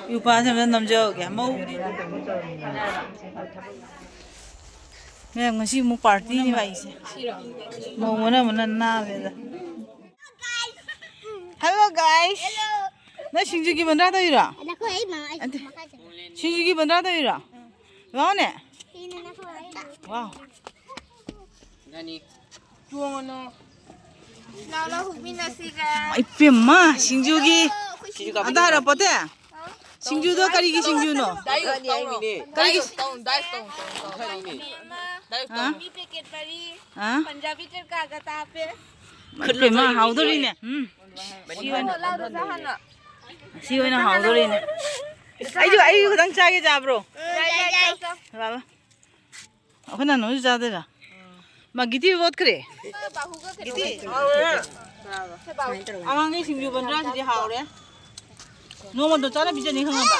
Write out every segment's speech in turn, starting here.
You pass him them joke, Ma'am, she moved party device. Mona Hello, guys. Hello. Na shinju ki bandra tayo ra. Shinju ki bandra tayo ra. Wow ne. Wow. Nani. Tuong ano. Lala hukmina siga. Ay pima shinju ki. Ada ra pate. Shinju do kari ki shinju no. Dayo ni. Kari ki dayo ni. Mi packet bari. Punjabi terka gata pe. Pima how do ne. Siwa na how do ne. Ayo kadang cha ke ja bro. Baba. Ako na no ja de ra. Ma giti बहुत करे giti amang ni singju bandra si haw re no mo do chana bija ni khang ba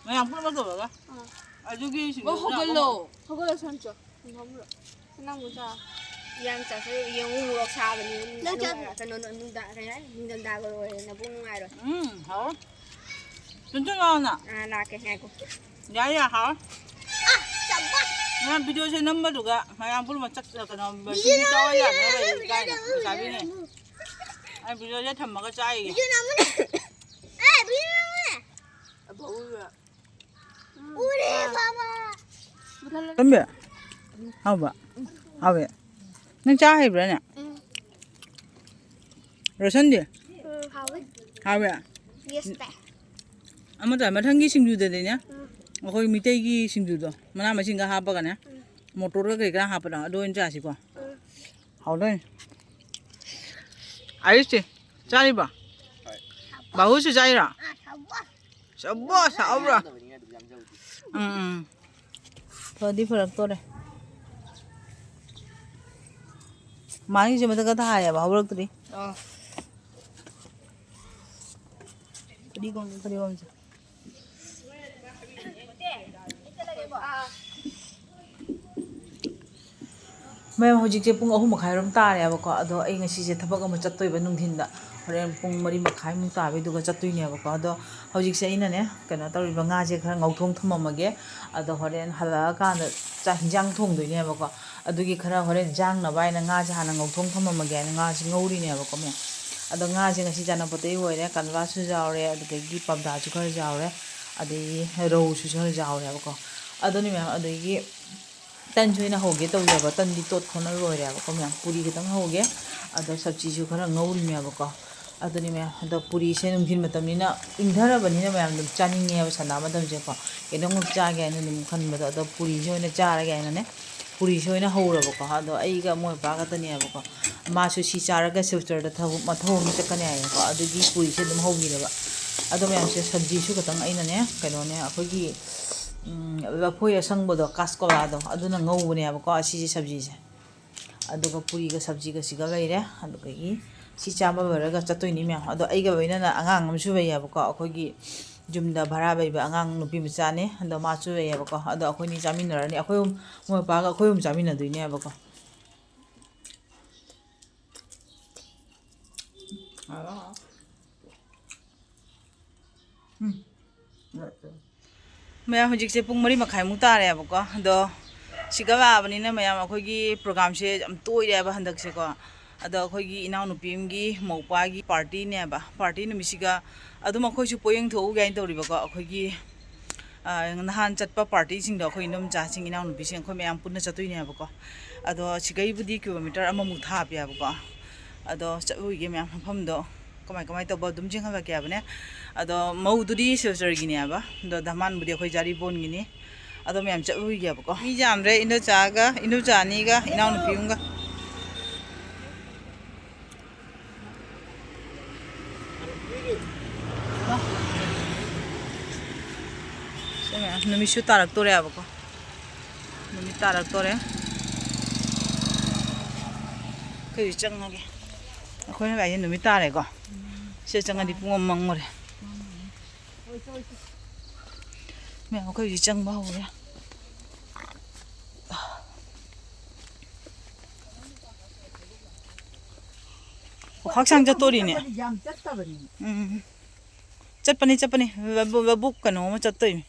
ma yang pur ma do ba aju ki singju hogolo sancho nomro nang mo sa yang cha se yang u lo sa ba ni no cha no da ga rồi na bu ngai rồi haw chun chun ngon na na ke hai ko ya haw Nah, video saya number juga, saya pun macam kena video cawat ya, kan? Sabi ni, video saya thầm cái chai. Video nama ni? Video nama ni? Apa ura? Ure baba. Tambe, apa? Nang chai berapa ni? Rosan dia? Apa? Yes, tak. Amat tak, macam ni singju dah ni ya. Aku minta lagi singju tu. Mana macam ni apa kan ya? Motor ke kira apa dah? Dua inci asyik kau. Hau dah. Ayus je, cari ba? Bagus cari lah. Sabah, sabah. Tadi perak tu deh. Mani je macam kata ayah, bahu perak tu deh. Tadi kau je. Ma'am, hojik je pung ahum makai ram tar ya bako. Ado ay ngasi je thabak am chattoy ba nung thinda. Horen pung mari makai mung tabe duga chattoy ne bako. Ado hojik se ina ne kana tar ba nga je khara ngauthong thamamage. Ado horen hala ka na cha hinjang thong doi ne bako. Ado gi khara horen jang na bai na nga je hana ngauthong thamamage nga je ngauri ne bako me. Ado nga je ngasi jana pote hoire kanwa su jaure ado gi pabda chu khara jaure. Adi ro su khara jaure bako. Ado ni me ado gi tan joina hoge to ya ba tan di tot khona roi ya ko me puri ge tang hoge ada sabji ju khara ngauri me ba ko adoni me ada puri se nung thin matam ni na indhara bani na mayam dum chani nge ba sana madam je ko edong cha ge na nim khan ba da puri joina cha ra ge na ne puri joina ho ra ba ko ado ai ga moi ba ga tani ba ko ma su si cha ra ga sister da thaw ma thaw mi cha kan ya ko ado gi puri se dum ho gi ba ado me se sabji su ka tang ai na ne kano ne akoi gi Lafoi asang bodo kaskola do aduna ngau ne ba ko asi sabji je aduga puri ga sabji ga siga leire aduga gi si chama ba ga chatoi ni me ado ai ga baina na angang am su be ya ba ko akoi gi jumda bhara bai ba angang nupi micha ne ado ma chu be ya ba ko ado akoi ni jamin ra ni akoi mo pa ga akoi jamin na dui ne ba ko Maya hojik se pung mari makai mu tare ba ko do siga ba bani na maya akhoi gi program se am toi re ba handak se ko ado akhoi gi inau nu pim gi maupa gi party ne ba party nu misiga adu ma khoi su poyeng tho ga in tori ba ko akhoi gi nahan chatpa party sing do akhoi nom cha sing inau nu bi sing akhoi mayam punna chatoi ne ba ko ado sigai budi kilometer ama mu tha pya ba ko ado chahui ge mayam pham do kamai to ba dum jing ha ba kya bane ado mau dudi sister gini aba do daman budi khoi jari bon gini ado myam cha ui ya ko mi jam re ino cha ni ga inaw nu piung ga sema numi shu tarak to re aba ko numi tarak to re kai chang ga khoi ga yin numi tare ko se chang di pung mang mo re mẹ có gì chăng bao vậy ꯈꯥꯛꯁꯥꯡ ꯆꯠꯇꯣꯔꯤꯅꯦ ꯌꯥꯝ ꯆꯠꯇꯕꯅꯤ ꯆꯠꯄꯅꯤ ꯂꯧꯕꯨꯛ ꯀꯩꯅꯣ ꯑꯃ ꯆꯠꯇꯣꯏꯅꯤ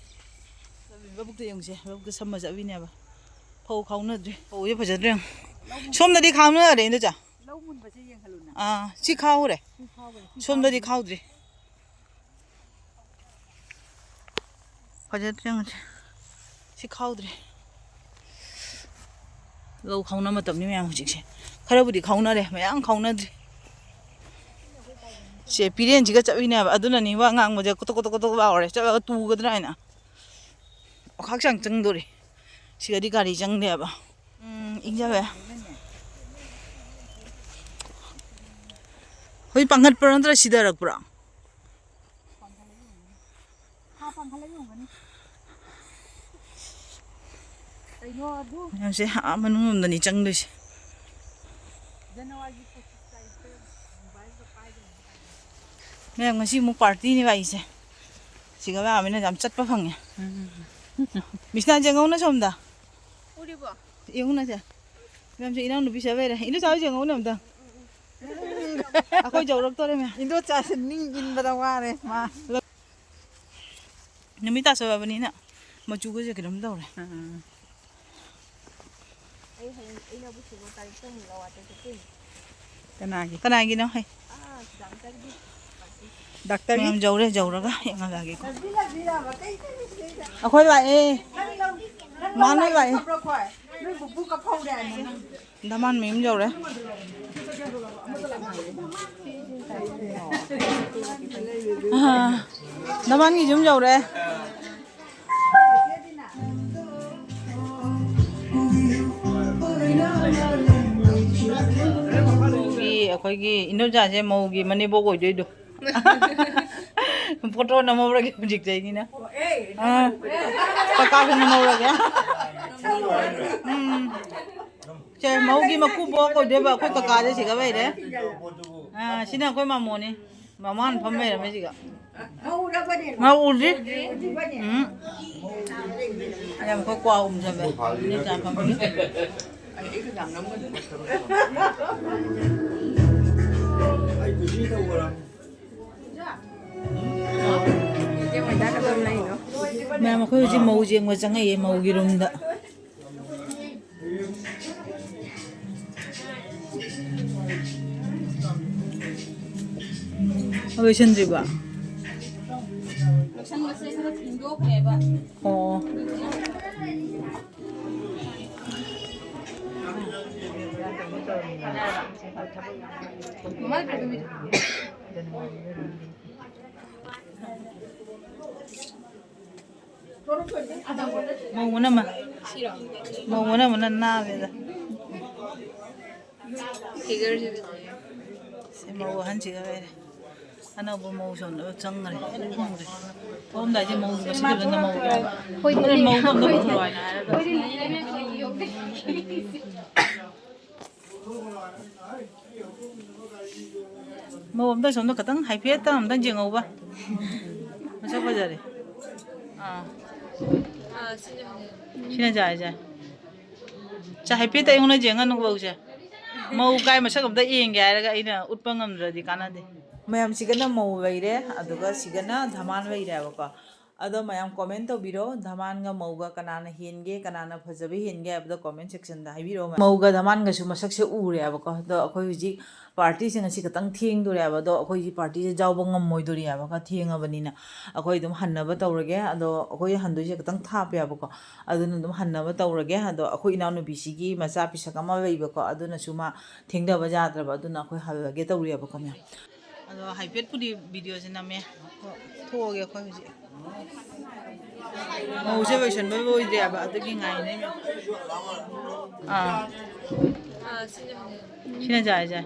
ꯂꯧꯕꯨꯛꯇ ꯌꯦꯡꯁꯦ ꯂꯧꯕꯨꯛꯇ ꯁꯝꯃ ꯆꯠꯕꯤꯅꯦꯕ ꯐꯧ ꯈꯥꯎꯅꯗ꯭ꯔꯤ ꯐꯧꯁꯦ ꯐꯖꯗ꯭ꯔꯦ ꯁꯣꯝꯗꯗꯤ ꯈꯥꯎꯅꯔꯦ ꯏꯟꯗꯣꯆꯥ ꯂꯧ ꯃꯨꯟꯕꯁꯦ ꯌꯦꯡꯍꯜꯂꯨꯅ ꯁꯤ ꯈꯥꯎꯔꯦ ꯁꯣꯝꯗꯗꯤ ꯈꯥꯎꯗ꯭ꯔꯤ ꯐꯖꯗ꯭ꯔꯦ ꯌꯦꯡꯁꯦ ꯁꯤ ꯈꯥꯎꯗ꯭ꯔꯤ ꯂꯧ ꯈꯥꯎꯅ ꯃꯇꯝꯅꯤ ꯃꯌꯥꯝ ꯍꯧꯖꯤꯛꯁꯦ ꯈꯔꯕꯨꯗꯤ ꯈꯥꯎꯅꯔꯦ ꯃꯌꯥꯝ ꯈꯥꯎꯅꯗ꯭ꯔꯤ ꯁꯦ ꯄꯤꯔꯦꯟꯁꯤꯒ ꯆꯠꯂꯤꯅꯦꯕ ꯑꯗꯨꯅꯅꯤ ꯋꯥ ꯉꯥꯡꯕꯁꯦ ꯀꯣꯇꯣꯛ ꯂꯥꯎꯔꯦ ꯆꯠꯂꯒ ꯇꯨꯒꯗ꯭ꯔꯥ ꯍꯥꯏꯅ ꯈꯥꯛꯁꯥꯡ ꯆꯪꯗꯣꯔꯤ ꯁꯤꯒꯗꯤ ꯒꯥꯔꯤ ꯆꯪꯗꯦꯕ ꯏꯪꯖꯕꯦ ꯍꯧꯖꯤꯛ ꯄꯥꯡꯈꯠꯄ꯭ꯔꯣ ꯅꯠꯇ꯭ꯔ ꯁꯤꯙꯔꯛꯄ꯭ꯔꯣ ꯃꯌꯥꯝꯁꯦ ꯃꯅꯨꯡ ꯂꯣꯝꯗꯅꯤ ꯆꯪꯗꯣꯏꯁꯦ ꯃꯌꯥꯝ ꯉꯁꯤ ꯑꯃꯨꯛ ꯄꯥꯔꯇꯤꯅꯦꯕ ꯑꯩꯁꯦ ꯁꯤꯒ ꯃꯌꯥꯝꯅ ꯌꯥꯝ ꯆꯠꯄ ꯐꯪꯉꯦ ꯃꯤꯁꯅꯥ ꯌꯦꯡꯉꯧꯅ ꯁꯣꯝꯗ 우리봐. ꯌꯦꯡꯉꯨꯅꯁꯦ ꯃꯌꯥꯝꯁꯦ ꯏꯅꯥꯎ ꯅꯨꯄꯤ ꯆꯠꯕꯩꯔꯦ 이ndo ꯆꯥꯎ ꯌꯦꯡꯉꯧꯅ ꯑꯝꯇ ꯑꯩꯈꯣꯏ ꯌꯧꯔꯛꯇꯣꯔꯦ ꯏꯟꯗꯣꯆꯥꯁꯦ ꯅꯤꯡ ꯏꯟꯕꯗ ꯋꯥꯔꯦ ꯃꯥ ꯅꯨꯃꯤꯠ ꯇꯥꯁꯜꯂꯕꯅꯤꯅ ꯃꯆꯨꯒꯁꯦ ꯀꯩꯅꯣꯝ ꯇꯧꯔꯦ ꯑꯩꯅ ꯄꯨꯁꯤꯕ ꯇꯥꯔꯤꯛ ꯇꯧꯅꯤꯡꯕ ꯋꯥꯇꯔ ꯆꯠꯇꯣꯏꯅꯤ. ꯀꯅꯥꯒꯤꯅꯣ ꯍꯩ ꯗꯥꯛꯇꯔꯒꯤ ꯗꯥꯛꯇꯔꯒꯤ ꯃꯌꯥꯝ ꯖꯧꯔꯦ ꯖꯧꯔꯒ ꯌꯦꯡꯍꯜꯂꯒꯦꯀꯣ ꯑꯩꯈꯣꯏ ꯂꯥꯛꯑꯦ ꯃꯥꯅ ꯂꯥꯛꯑꯦ ꯅꯣꯏ ꯕꯨꯕꯨ ꯀꯞꯐꯧꯔꯦ ꯙꯃꯥꯟ ꯃꯌꯨꯝ ꯌꯧꯔꯦ ꯙꯃꯥꯟꯒꯤ ꯌꯨꯝ ꯌꯧꯔꯦ ꯑꯩꯈꯣꯏꯒꯤ ꯏꯟꯗꯣꯆꯥꯁꯦ ꯃꯧꯒꯤ ꯃꯅꯦꯝꯕꯣꯛ ꯑꯣꯏꯗꯣꯏꯗꯣ ꯐꯣꯇꯣ ꯅꯝꯍꯧꯔꯒꯦ ꯍꯧꯖꯤꯛꯇꯩꯅꯤꯅ ꯀꯀꯥꯁꯨ ꯅꯝꯍꯧꯔꯒꯦ ꯁꯦ ꯃꯧꯒꯤ ꯃꯀꯨꯕꯣꯛ ꯑꯣꯏꯗꯣꯏꯕ ꯑꯩꯈꯣꯏ ꯀꯀꯥꯁꯦ ꯁꯤꯒ ꯂꯩꯔꯦ ꯁꯤꯅ ꯑꯩꯈꯣꯏ ꯃꯃꯣꯅꯤ ꯃꯃꯥꯅ ꯐꯝ ꯂꯩꯔꯝꯃꯦ ꯁꯤꯒ ꯃꯥ ꯎꯗ꯭ꯔꯤ ꯌꯥꯝ ꯑꯩꯈꯣꯏ ꯀ꯭ꯋꯥ ꯎꯝꯖꯕꯦ ꯏꯟꯗꯣꯆꯥ ꯐꯝꯕꯒꯤ ꯃꯌꯥꯝ ꯑꯩꯈꯣꯏ ꯍꯧꯖꯤꯛ ꯃꯧ ꯌꯦꯡꯕ ꯆꯪꯉꯛꯏꯌꯦ ꯃꯧꯒꯤ ꯔꯨꯝꯗ ꯂꯣꯏꯁꯤꯟꯗ꯭ꯔꯤꯕ ꯂꯣꯏꯁꯟꯕꯁꯦ ꯈꯔ ꯊꯦꯡꯗꯣꯛꯈ꯭ꯔꯦꯕ. ꯑꯣ mau mana na beda se mau han chi ga bere ana bo mau son no chang ngare om da je mau ga si da mau hoi ne mau ga no thro ai na mau om da son no katang hai phe ta am da jeng au ba masa ba jare sina jai jai cha hai phe ta yong na jeng an no ba se mau kai masa gam da yeng ga ra ga ina utpa ngam dra di kana de mayam sigana mau leire aduga sigana dhaman leire ba ko ado mayam comment to biro dhaman ga mau ga kanana henge kanana phajabe henge abda comment section da hai biro mau ga dhaman ga su masak se ure ba ko do akhoi ji party sing asi katang theng dore ba do akhoi ji party je jaw ba ngam moi dori ba ka theng abani na akhoi dum hanna ba tawrage ado akhoi handoi je katang thap ya ba ko aduna dum hanna ba tawrage ado akhoi ina no bisi gi macha pisaka ma lei ba ko aduna suma thengda ba jadra ba aduna akhoi halage tawri ba ko me ado haipet pudi video je na me thoge akhoi ji mau je version ba boi de ba adagi ngai ne me sina jai jai